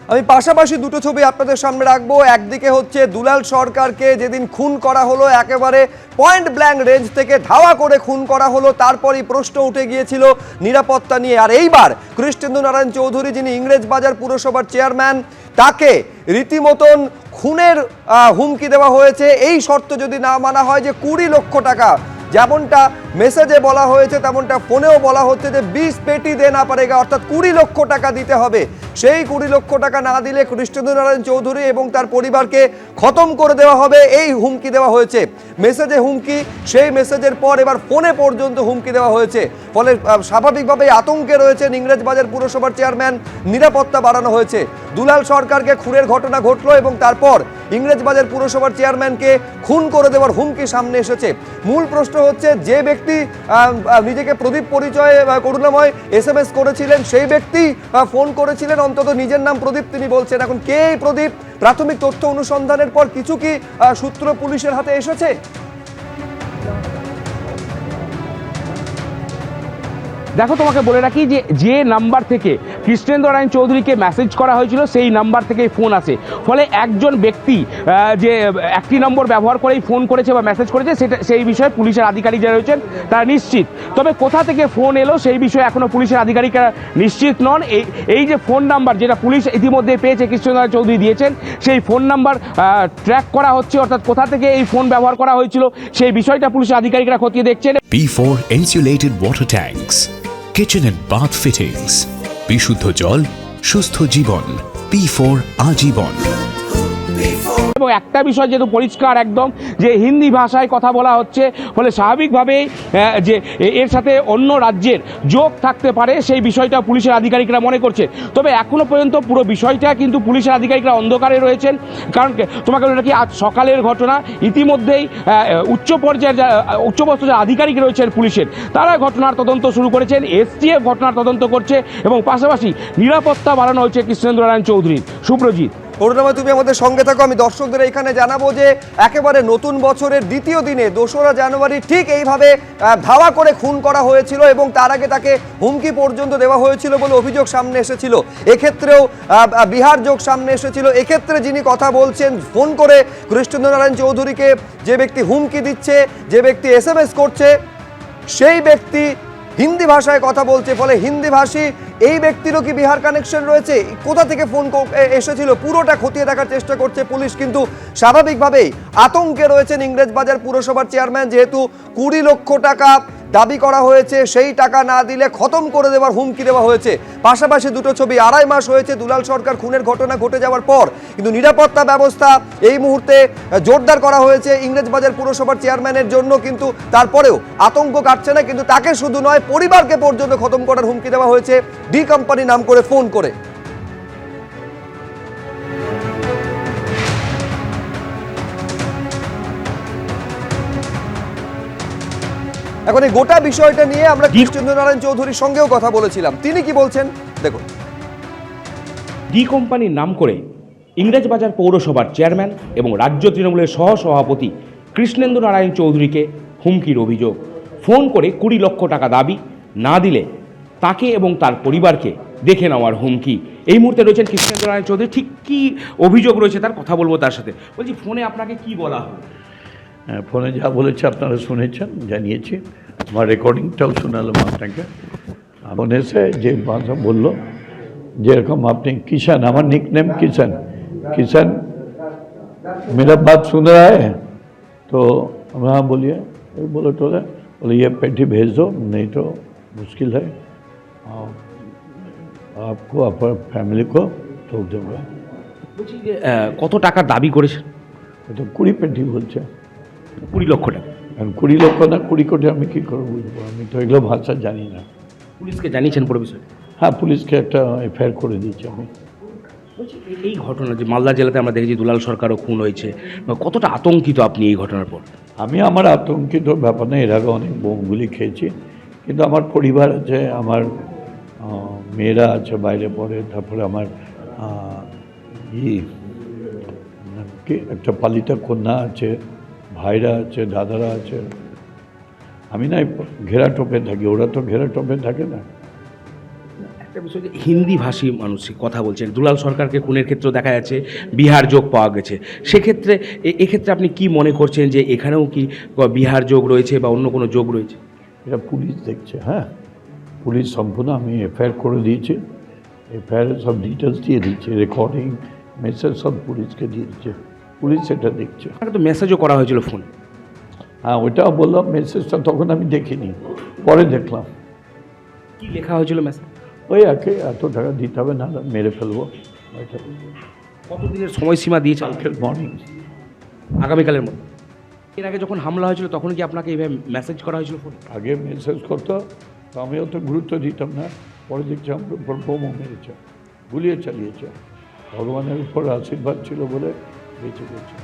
আমি পাশাপাশি দুটো ছবি আপনাদের সামনে রাখবো। একদিকে হচ্ছে দুলাল সরকারকে যেদিন খুন করা হলো, একেবারে পয়েন্ট ব্ল্যাঙ্ক রেঞ্জ থেকে ধাওয়া করে খুন করা হলো, তারপরই প্রশ্ন উঠে গিয়েছিল নিরাপত্তা নিয়ে। আর এইবার কৃষ্ণেন্দু নারায়ণ চৌধুরী, যিনি ইংরেজবাজার পুরসভার চেয়ারম্যান, তাকে রীতিমতন খুনের হুমকি দেওয়া হয়েছে। এই শর্ত যদি না মানা হয় যে 20 লক্ষ টাকা, যেমনটা মেসেজে বলা হয়েছে তেমনটা ফোনেও বলা হচ্ছে যে 20 পেটি দেনা পারেগা, অর্থাৎ 20 লক্ষ টাকা দিতে হবে। সেই 20 লক্ষ টাকা না দিলে কৃষ্ণেন্দু নারায়ণ চৌধুরী এবং তার পরিবারকে খতম করে দেওয়া হবে, এই হুমকি দেওয়া হয়েছে। মেসেজে হুমকি, সেই মেসেজের পর এবার ফোনে পর্যন্ত হুমকি দেওয়া হয়েছে। ফলে স্বাভাবিকভাবেই আতঙ্কে রয়েছেন ইংরেজবাজার পুরসভার চেয়ারম্যান, নিরাপত্তা বাড়ানো হয়েছে। দুলাল সরকারকে খুনের ঘটনা ঘটলো এবং তারপর ইংরেজবাজার পুরসভার চেয়ারম্যানকে খুন করে দেওয়ার হুমকি সামনে এসেছে। মূল প্রশ্ন হচ্ছে, যে ব্যক্তি নিজেকে প্রদীপ পরিচয়ে করুণাময় SMS করেছিলেন, সেই ব্যক্তি ফোন করেছিলেন, অন্তত নিজের নাম প্রদীপ তিনি বলছেন। এখন কে এই প্রদীপ? প্রাথমিক তথ্য অনুসন্ধানের পর কিছু কি সূত্র পুলিশের হাতে এসেছে? দেখো, তোমাকে বলে রাখি যে নাম্বার থেকে কৃষ্ণেন্দু নারায়ণ চৌধুরীকে মেসেজ করা হয়েছিল সেই নাম্বার থেকেই ফোন আসে। ফলে একজন ব্যক্তি যে একটি নম্বর ব্যবহার করেই ফোন করেছে বা মেসেজ করেছে, সেই বিষয়ে পুলিশের আধিকারিক যারা রয়েছেন তারা নিশ্চিত। তবে কোথা থেকে ফোন এলো সেই বিষয়ে এখনও পুলিশের আধিকারিকরা নিশ্চিত নন। এই যে ফোন নাম্বার যেটা পুলিশ ইতিমধ্যে পেয়েছে, কৃষ্ণেন্দু নারায়ণ চৌধুরী দিয়েছেন, সেই ফোন নাম্বার ট্র্যাক করা হচ্ছে, অর্থাৎ কোথা থেকে এই ফোন ব্যবহার করা হয়েছিল সেই বিষয়টা পুলিশের আধিকারিকরা খতিয়ে দেখছেন। P4 insulated water tanks, kitchen and bath fittings, বিশুদ্ধ জল, সুস্থ জীবন, P4 আজীবন। এবং একটা বিষয় যেহেতু পরিষ্কার একদম যে হিন্দি ভাষায় কথা বলা হচ্ছে, ফলে স্বাভাবিকভাবেই যে এর সাথে অন্য রাজ্যের যোগ থাকতে পারে, সেই বিষয়টা পুলিশের আধিকারিকরা মনে করছে। তবে এখনও পর্যন্ত পুরো বিষয়টা কিন্তু পুলিশের আধিকারিকরা অন্ধকারে রয়েছেন। কারণ তোমাকে বলে রাখি, আজ সকালের ঘটনা। ইতিমধ্যেই উচ্চপদস্থ যে আধিকারিক রয়েছেন পুলিশের, তারা ঘটনার তদন্ত শুরু করেছেন। STF ঘটনার তদন্ত করছে এবং পাশাপাশি নিরাপত্তা বাড়ানো হয়েছে কৃষ্ণেন্দু নারায়ণ চৌধুরীর। সুব্রজিৎ, করুণাময়, তুমি আমাদের সঙ্গে থাকো। আমি দর্শকদের এখানে জানাবো যে একেবারে নতুন বছরের দ্বিতীয় দিনে 2রা জানুয়ারি ঠিক এইভাবে ধাওয়া করে খুন করা হয়েছিল এবং তার আগে তাকে হুমকি পর্যন্ত দেওয়া হয়েছিল বলে অভিযোগ সামনে এসেছিল। এক্ষেত্রেও বিহার যোগ সামনে এসেছিল। এক্ষেত্রে যিনি কথা বলছেন ফোন করে কৃষ্ণেন্দু নারায়ণ চৌধুরীকে, যে ব্যক্তি হুমকি দিচ্ছে, যে ব্যক্তি SMS করছে, সেই ব্যক্তি হিন্দি ভাষায় কথা বলছে। ফলে হিন্দি ভাষী এই ব্যক্তিরও কি বিহার কানেকশন রয়েছে? কোথা থেকে ফোন এসেছিল পুরোটা খতিয়ে দেখার চেষ্টা করছে পুলিশ। কিন্তু স্বাভাবিকভাবেই আতঙ্কে রয়েছেন ইংরেজবাজার পুরসভার চেয়ারম্যান, যেহেতু 20 লক্ষ টাকা দাবি করা হয়েছে, সেই টাকা না দিলে খতম করে দেওয়ার হুমকি দেওয়া হয়েছে। পাশাপাশি দুটো ছবি। 2.5 মাস হয়েছে দুলাল সরকার খুনের ঘটনা ঘটে যাওয়ার পর, কিন্তু নিরাপত্তা ব্যবস্থা এই মুহূর্তে জোরদার করা হয়েছে ইংরেজবাজার পুরসভার চেয়ারম্যানের জন্য। কিন্তু তারপরেও আতঙ্ক কাটছে না। কিন্তু তাকে শুধু নয়, পরিবারকে পর্যন্ত খতম করার হুমকি দেওয়া হয়েছে ডি কোম্পানি নাম করে ফোন করে। এখন এই গোটা বিষয়টা নিয়ে আমরা কৃষ্ণেন্দু নারায়ণ চৌধুরীর সঙ্গেও কথা বলেছিলাম। তিনি কি বলছেন দেখুন। ডি কোম্পানির নাম করে ইংরেজবাজার পৌরসভার চেয়ারম্যান এবং রাজ্য তৃণমূলের সহসভাপতি কৃষ্ণেন্দু নারায়ণ চৌধুরীকে হুমকির অভিযোগ। ফোন করে 20 লক্ষ টাকা দাবি, না দিলে তাকে এবং তার পরিবারকে দেখে নেওয়ার হুমকি। এই মুহূর্তে রয়েছেন কৃষ্ণেন্দু নারায়ণ চৌধুরী। ঠিক কী অভিযোগ রয়েছে তার কথা বলবো তার সাথে। বলছি, ফোনে আপনাকে কি বলা হলো? ফোনে যা বলেছে আপনারা শুনেছেন, জানিয়েছি। আমার রেকর্ডিংটাও শোনালাম আপনাকে। ফোনে এসে যে ভাষা বললো, যেরকম আপনি किशन, আমার निकनेम किशन मेरा बात सुन रहा है? तो हाँ बोलिए। बोले ये पेटी भेज दो, नहीं तो मुश्किल है, आपको अपने फैमिली को ठोक दूंगा। বলছি যে কত টাকার দাবি করেছেন? তো 20 পেটি বলছে। 20 লক্ষ টাকা। 20 লক্ষ না 20 কোটি আমি কী করে বুঝবো? আমি তো এগুলো ভাষা জানি না। পুলিশকে জানিয়েছেন পুরো বিষয়? হ্যাঁ, পুলিশকে একটা FIR করে দিয়েছি আমি। বলছি, এই ঘটনা যে মালদা জেলাতে আমরা দেখেছি দুলাল সরকারও খুন হয়েছে, কতটা আতঙ্কিত আপনি এই ঘটনার পর? আমার আতঙ্কিত ব্যাপার না। এর আগে অনেক বোমগুলি খেয়েছি, কিন্তু আমার পরিবার আছে, আমার মেয়েরা আছে বাইরে পড়ে, তারপরে আমার একটা পালিতা কন্যা আছে, ভাইরা আছে, দাদারা আছে। আমি না ঘেরা টোপে থাকি, ওরা তো ঘেরা টোপে থাকে না। একটা বিষয় যে হিন্দি ভাষী মানুষই কথা বলছেন, দুলাল সরকারকে খুনের ক্ষেত্রে দেখা যাচ্ছে বিহার যোগ পাওয়া গেছে, সেক্ষেত্রে এক্ষেত্রে আপনি কি মনে করছেন যে এখানেও কি বিহার যোগ রয়েছে বা অন্য কোনো যোগ রয়েছে? এটা পুলিশ দেখছে। হ্যাঁ, পুলিশ সম্পূর্ণ, আমি এফআইআর করে দিয়েছি, এফআইআর সব ডিটেলস দিয়ে দিচ্ছে, রেকর্ডিং মেসেজ সব পুলিশকে দিয়ে দিচ্ছে, পুলিশ এটা দেখছে। আপনাকে তো মেসেজও করা হয়েছিল ফোন। হ্যাঁ, ওইটাও বললাম, মেসেজটা তখন আমি দেখিনি, পরে দেখলাম। কি লেখা হয়েছিল মেসেজ? ওই একে এত টাকা দিতে হবে, না মেরে ফেলবো। ওইটা কতদিনের সময়সীমা দিয়েছে? কালকের মর্নিং, আগামীকালের মধ্যে। এর আগে যখন হামলা হয়েছিল তখন কি আপনাকে এইভাবে মেসেজ করা হয়েছিল ফোন? আগে মেসেজ করতো, তো আমি অত গুরুত্ব দিতাম না, পরে দেখছি আমার উপর বোমও মেরেছে, গুলিয়ে চালিয়েছে। ভগবানের উপর আশীর্বাদ ছিল বলে বেঁচে গেছে।